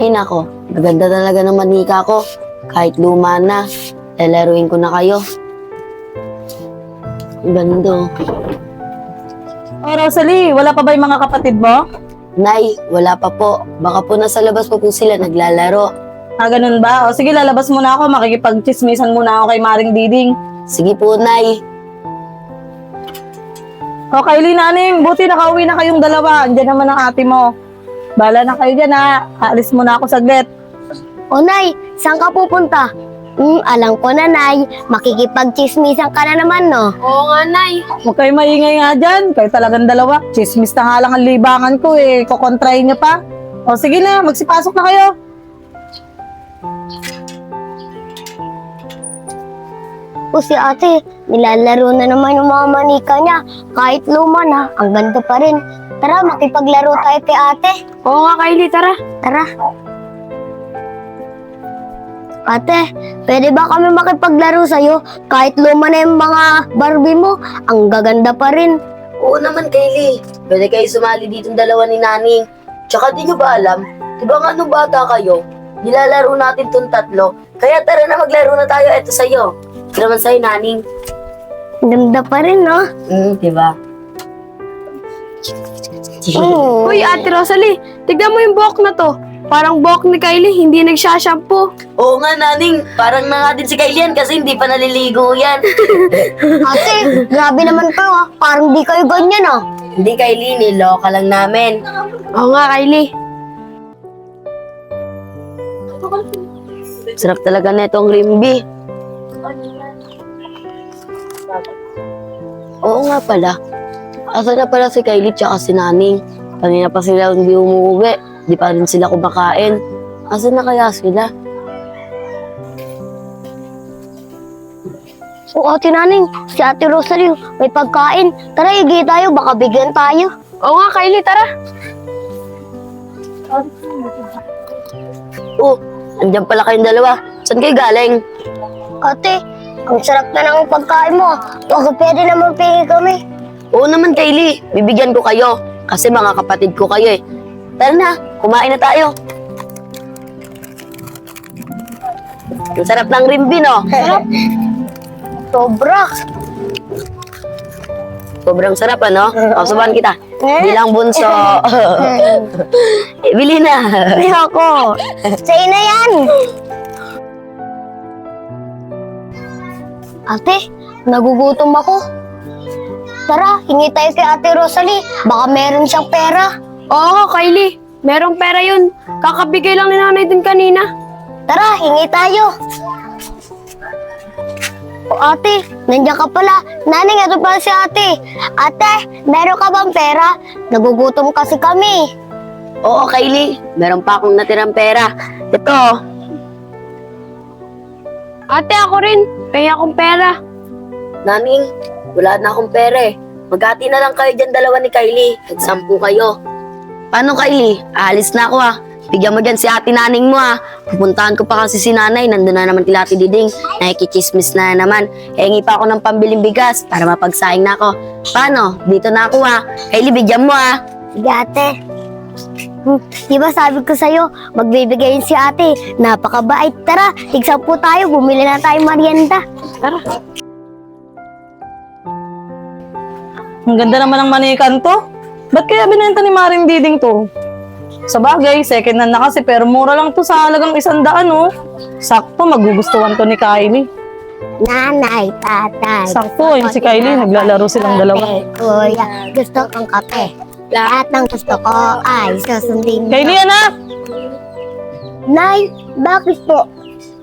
Ay nako, maganda talaga ng manika ko. Kahit luma na, lalaruin ko na kayo. Ang ganda. Oh, Rosalie, wala pa ba yung mga kapatid mo? Nay, wala pa po. Baka po nasa labas pa po sila naglalaro. Ah, ganun ba? O sige, lalabas muna ako. Makikipag-chismisan muna ako kay Maring Diding. Sige po, Nay. O, Kylie, naning, buti nakauwi na kayong dalawa. Andiyan naman ang ate mo. Bala na kayo dyan, ha. Aalis muna ako saglit. O Nay, saan ka pupunta? Alam ko na, Nay. Makikipag-chismisan ka na naman, no? Oo nga, Nay. Huwag kayo maingay nga dyan. Kayo talagang dalawa. Chismis na nga lang ang libangan ko, eh. Kukontrahin niyo pa. O, sige na. Magsipasok na kayo. O si ate, nilalaro na naman yung mga manika niya. Kahit luma na, ang ganda pa rin. Tara, makipaglaro tayo kay ate. Oo nga, Kylie, tara. Tara. Ate, pwede ba kami makipaglaro sa'yo? Kahit luma na yung mga Barbie mo, ang gaganda pa rin. Oo naman, Kylie. Pwede kayo sumali ditong dalawa ni Naning. Tsaka di nyo ba alam, diba nga nung bata kayo, nilalaro natin tong tatlo. Kaya tara na maglaro na tayo, eto sa'yo. Ito naman sa'yo, Naning. Ganda pa rin, no? Diba? Uy, Ate Rosalie, tignan mo yung buhok na to. Parang buhok ni Kylie, hindi nagsashampoo. Oo nga, Naning. Parang na nga din si Kylie yan kasi hindi pa naliligo yan. Ate, grabe naman kayo, ha? Parang di kayo ganyan, ah. Hindi, Kylie. Niloka lang namin. Oo nga, Kylie. Sarap talaga na itong rimbi. Oo nga pala. Asa na pala si Kylie tsaka si Naning? Kanina pa sila hindi umuwi. Di pa rin sila kumakain. Asa na kaya sila? O ate Naning, si ate Rosalie, may pagkain. Tara, igi tayo, baka bigyan tayo. Oo nga, Kylie, tara. Oh, andyan pala kayong dalawa. Saan kayo galing? Ate, ang sarap na ng pagkain mo. Baka pwede naman pingi kami. Oo naman, Kylie. Bibigyan ko kayo. Kasi mga kapatid ko kayo eh. Tara na, kumain na tayo. Ang sarap ng rimbi, no? Sobra. Sobrang sarap, ano? O, subukan kita. Bilang bunso. Bili na. Ayoko. Sa'yo na yan. Ate, nagugutom ako. Tara, hingi tayo kay ate Rosalie. Baka meron siyang pera. Oo, Kylie. Merong pera yun. Kakabigay lang ni nanay din kanina. Tara, hingi tayo. O ate, nandiyan ka pala. Naning, ito pala si ate. Ate, meron ka bang pera? Nagugutom kasi kami. Oo, Kylie. Meron pa akong natirang pera. Ito. Ate, ako rin. Kaya akong pera. Naning, wala na akong pera eh. Magkati na lang kayo dyan dalawa ni Kylie. Nagsampu kayo. Paano, Kylie? Aalis na ako ah. Bigyan mo dyan si ate Naning mo ah. Pupuntahan ko pa kasi si nanay. Nandun na naman kila ate Diding. Nakikichismis na naman. Hingi pa ako ng pambiling bigas para mapagsaing na ako. Paano? Dito na ako ah. Kylie, bigyan mo ah. Sige ate. Di ba sabi ko sa'yo, magbibigay yun si ate. Napakabait. Tara, tigsampu tayo. Bumili na tayo merienda. Tara. Ang ganda naman ng manikan to. Ba't kaya binenta ni Maring Diding to? Sa bagay, second hand na kasi pero mura lang to sa halagang 100, oh. Sakto, magugustuhan to ni Kylie. Nanay, tatay. Sakto, yung si Kylie, naglalaro silang dalawa. Kuya, gusto kong kape. Lahat ng gusto ko ay susundin. Kylie, anak! Nay, bakit po?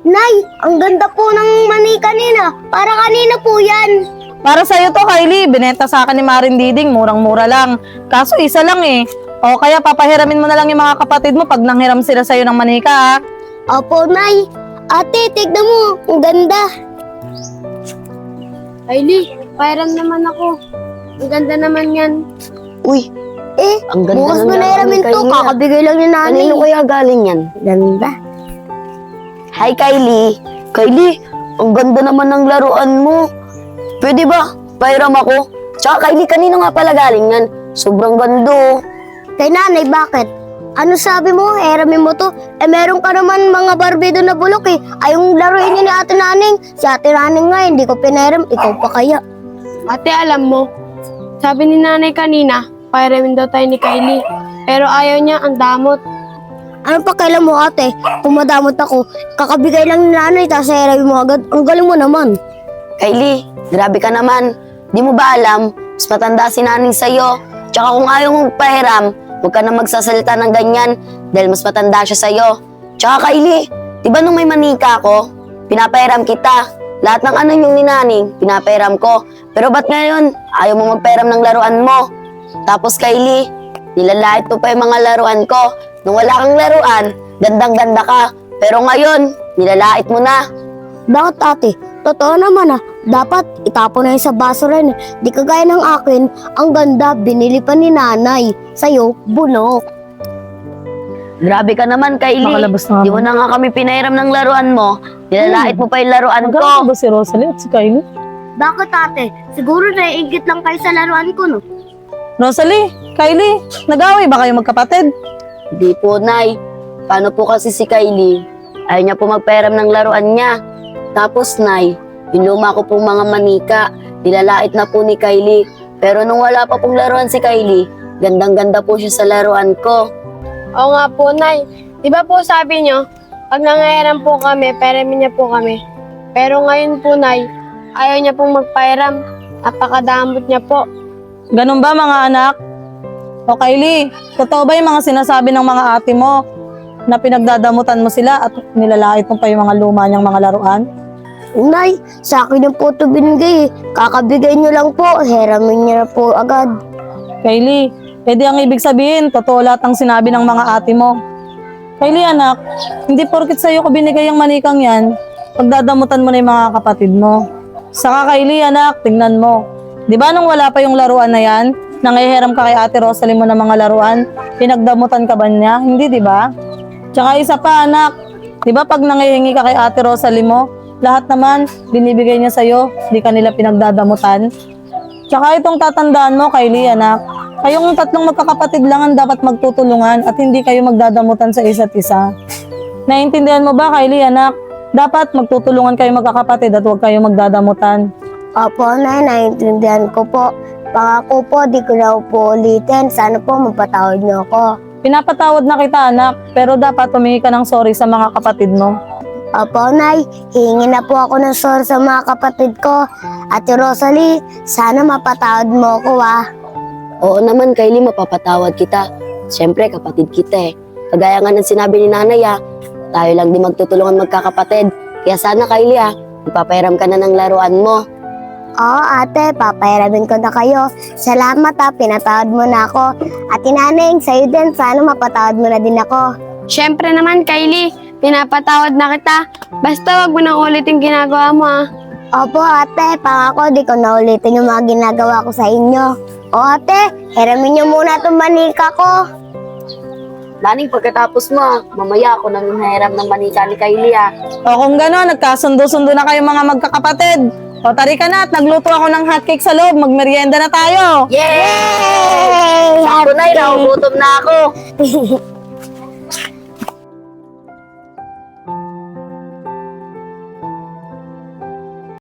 Nay, ang ganda po ng manika nila. Para kanina po yan. Para sa'yo to, Kylie. Binenta sa akin ni Maring Diding, murang-mura lang. Kaso isa lang eh. O kaya papahiramin mo na lang yung mga kapatid mo pag nanghiram sila sa'yo ng manika, ha? Opo, Nay. Ate, tignan mo. Ang ganda. Kylie, pairam naman ako. Ang ganda naman yan. Uy, Eh, ang ganda bukas mo ng na iramin kay to. Kylie, ah. Kakabigay lang ni nanay. Kanino kaya galing yan? Ganda. Hi, Kylie. Kylie, ang ganda naman ng laruan mo. Pwede ba? Pairam ako. Tsaka Kylie, kanino nga pala galing yan? Sobrang ganda. Kay nanay, bakit? Ano sabi mo? Hiramin mo to? Meron ka naman mga Barbie doon na bulok eh. Ayong laruin niyo ni Ate Naning. Si Ate Naning nga, hindi ko pinahiram. Ikaw pa kaya. Ate, alam mo, sabi ni nanay kanina, pairamin daw tayo ni Kylie. Pero ayaw niya, ang damot. Ano pa kailan mo ate? Kung madamot ako, kakabigay lang ni nanay, tapos hiramin mo agad. Ang galing mo naman. Kylie, grabe ka naman. Di mo ba alam, mas matanda si naning sa'yo. Tsaka kung ayaw mong pahiram, huwag ka na magsasalita ng ganyan dahil mas matanda siya sa'yo. Tsaka Kylie, di ba nung may manika ako, pinapahiram kita. Lahat ng ano yung ninaning, pinapahiram ko. Pero ba't ngayon, ayaw mo magpahiram ng laruan mo? Tapos Kylie, nilalait mo pa yung mga laruan ko. Nung wala kang laruan, gandang-ganda ka. Pero ngayon, nilalait mo na. Bakit ate? Totoo naman ah. Dapat itapon na yun sa basura rin. Di kagaya ng akin, ang ganda, binili pa ni nanay. Sa'yo, bulok. Grabe ka naman, Kylie. Makalabas na Di mo na nga kami pinahiram ng laruan mo. Nilalait mo pa yung laruan ko. Magkano ba si Rosalie at si Kylie? Bakit ate? Siguro naiingit lang kayo sa laruan ko no? Rosalie, Kylie, nag-away ba kayo magkapatid? Hindi po, Nay. Paano po kasi si Kylie? Ayaw niya po magpahiram ng laruan niya. Tapos, Nay, yung luma ko pong mga manika, nilalait na po ni Kylie. Pero nung wala pa pong laruan si Kylie, gandang-ganda po siya sa laruan ko. Oo nga po, Nay. Di ba po sabi niyo, pag nangahiram po kami, pairamin niya po kami. Pero ngayon po, Nay, ayaw niya pong magpairam. Napakadamot niya po. Ganun ba mga anak? O Kylie, totoo ba yung mga sinasabi ng mga ate mo na pinagdadamutan mo sila at nilalait mo pa yung mga luma niyang mga laruan? Nay, sa akin yung po ito binigay eh. Kakabigay niyo lang po, hiramin niyo na po agad. Kylie, edi ang ibig sabihin, totoo lahat ang sinabi ng mga ate mo. Kylie anak, hindi porkit sa'yo ko binigay ang manikang yan, pagdadamutan mo na yung mga kapatid mo. Saka Kylie anak, tingnan mo. Di ba nung wala pa yung laruan na yan, nangihiram ka kay Ate Rosalie mo ng mga laruan, pinagdamutan ka ba niya? Hindi, di ba? Tsaka isa pa anak, di ba pag nangihingi ka kay Ate Rosalie mo, lahat naman binibigay niya sa'yo, di ka nila pinagdadamutan. Tsaka itong tatandaan mo, Kylie anak, kayong tatlong magkakapatid lang ang dapat magtutulungan at hindi kayo magdadamutan sa isa't isa. Naiintindihan mo ba, Kylie anak? Dapat magtutulungan kayo magkakapatid at huwag kayo magdadamutan. Opo, Nay, naiintindihan ko po. Pangako po, di ko na po ulitin. Sana po mapatawad niyo ako. Pinapatawad na kita anak, pero dapat humingi ka ng sorry sa mga kapatid mo. Opo, Nay, hihingi na po ako ng sorry sa mga kapatid ko. Ate Rosalie, sana mapatawad mo ako ah. Oo naman, Kylie, mapapatawad kita. Siyempre, kapatid kita eh. Kagaya nga ng sinabi ni nanay tayo lang di magtutulungan magkakapatid. Kaya sana, Kylie ipapahiram ka na ng laruan mo. Oo, ate, papahiramin ko na kayo. Salamat pinatawad mo na ako. Ate Naneng, sa'yo din, sana mapatawad mo na din ako. Siyempre naman, Kylie, pinapatawad na kita. Basta wag mo nang ulitin ginagawa mo Opo, ate, pangako, di ko na ulitin yung mga ginagawa ko sa inyo. O ate, hiramin niyo muna itong manika ko. Naning, pagkatapos mo, mamaya ako nang hinahiram ng manika ni Kylie O kung gano'n, nagkasundo-sundo na kayo mga magkakapatid. O tari ka na at nagluto ako ng hotcake sa loob, magmerienda na tayo. Yay! Sakto na, naugutom na ako.